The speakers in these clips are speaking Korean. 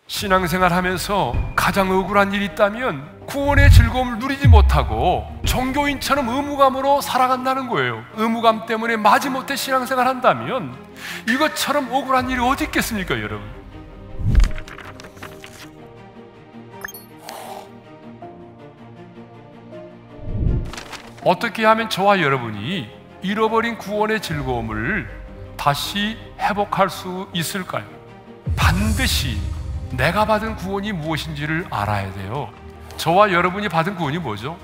신앙생활 하면서 가장 억울한 일이 있다면 구원의 즐거움을 누리지 못하고 종교인처럼 의무감으로 살아간다는 거예요. 의무감 때문에 마지못해 신앙생활 한다면 이것처럼 억울한 일이 어디 있겠습니까, 여러분? 어떻게 하면 저와 여러분이 잃어버린 구원의 즐거움을 다시 회복할 수 있을까요? 반드시 내가 받은 구원이 무엇인지를 알아야 돼요. 저와 여러분이 받은 구원이 뭐죠?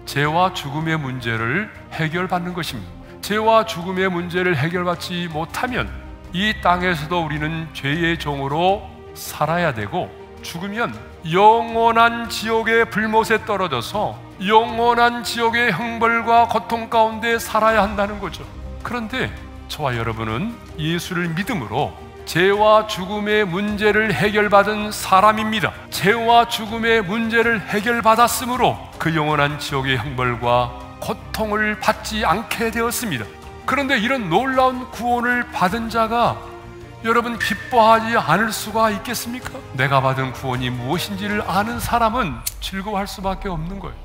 죄와 죽음의 문제를 해결받는 것입니다. 죄와 죽음의 문제를 해결받지 못하면 이 땅에서도 우리는 죄의 종으로 살아야 되고, 죽으면 영원한 지옥의 불못에 떨어져서 영원한 지옥의 형벌과 고통 가운데 살아야 한다는 거죠. 그런데 저와 여러분은 예수를 믿음으로 죄와 죽음의 문제를 해결받은 사람입니다. 죄와 죽음의 문제를 해결받았으므로 그 영원한 지옥의 형벌과 고통을 받지 않게 되었습니다. 그런데 이런 놀라운 구원을 받은 자가 여러분 기뻐하지 않을 수가 있겠습니까? 내가 받은 구원이 무엇인지를 아는 사람은 즐거워할 수밖에 없는 거예요.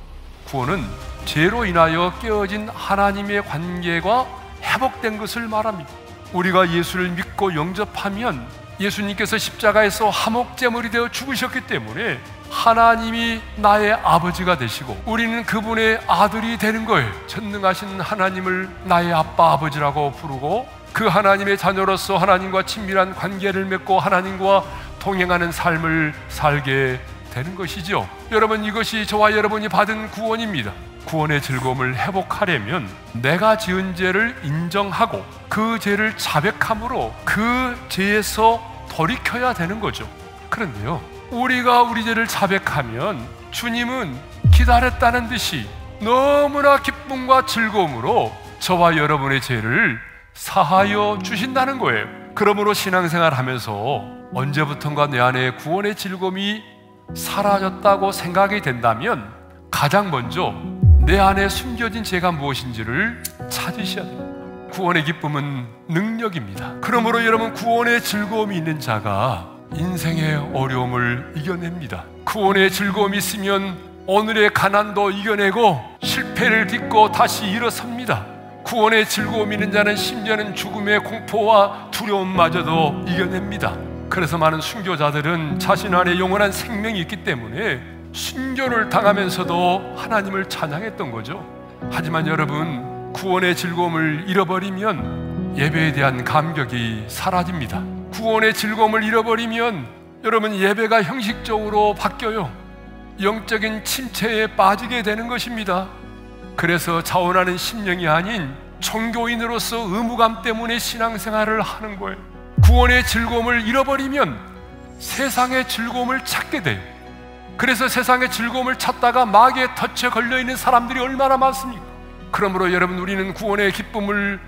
구원은 죄로 인하여 깨어진 하나님의 관계가 회복된 것을 말합니다. 우리가 예수를 믿고 영접하면 예수님께서 십자가에서 화목제물이 되어 죽으셨기 때문에 하나님이 나의 아버지가 되시고 우리는 그분의 아들이 되는 거예요. 전능하신 하나님을 나의 아빠 아버지라고 부르고 그 하나님의 자녀로서 하나님과 친밀한 관계를 맺고 하나님과 동행하는 삶을 살게 되는 것이죠. 여러분, 이것이 저와 여러분이 받은 구원입니다. 구원의 즐거움을 회복하려면 내가 지은 죄를 인정하고 그 죄를 자백함으로 그 죄에서 돌이켜야 되는 거죠. 그런데요, 우리가 우리 죄를 자백하면 주님은 기다렸다는 듯이 너무나 기쁨과 즐거움으로 저와 여러분의 죄를 사하여 주신다는 거예요. 그러므로 신앙생활 하면서 언제부턴가 내 안에 구원의 즐거움이 사라졌다고 생각이 된다면 가장 먼저 내 안에 숨겨진 죄가 무엇인지를 찾으셔야 됩니다. 구원의 기쁨은 능력입니다. 그러므로 여러분, 구원의 즐거움이 있는 자가 인생의 어려움을 이겨냅니다. 구원의 즐거움이 있으면 오늘의 가난도 이겨내고 실패를 딛고 다시 일어섭니다. 구원의 즐거움이 있는 자는 심지어는 죽음의 공포와 두려움마저도 이겨냅니다. 그래서 많은 순교자들은 자신 안에 영원한 생명이 있기 때문에 순교를 당하면서도 하나님을 찬양했던 거죠. 하지만 여러분, 구원의 즐거움을 잃어버리면 예배에 대한 감격이 사라집니다. 구원의 즐거움을 잃어버리면 여러분, 예배가 형식적으로 바뀌어요. 영적인 침체에 빠지게 되는 것입니다. 그래서 자원하는 심령이 아닌 종교인으로서 의무감 때문에 신앙생활을 하는 거예요. 구원의 즐거움을 잃어버리면 세상의 즐거움을 찾게 돼요. 그래서 세상의 즐거움을 찾다가 마귀의 덫에 걸려있는 사람들이 얼마나 많습니까? 그러므로 여러분, 우리는 구원의 기쁨을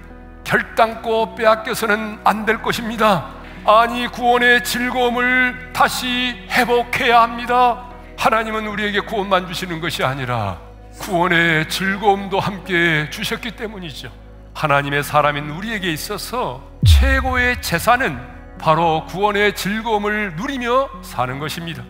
결단코 빼앗겨서는 안 될 것입니다. 아니, 구원의 즐거움을 다시 회복해야 합니다. 하나님은 우리에게 구원만 주시는 것이 아니라 구원의 즐거움도 함께 주셨기 때문이죠. 하나님의 사람인 우리에게 있어서 최고의 재산은 바로 구원의 즐거움을 누리며 사는 것입니다.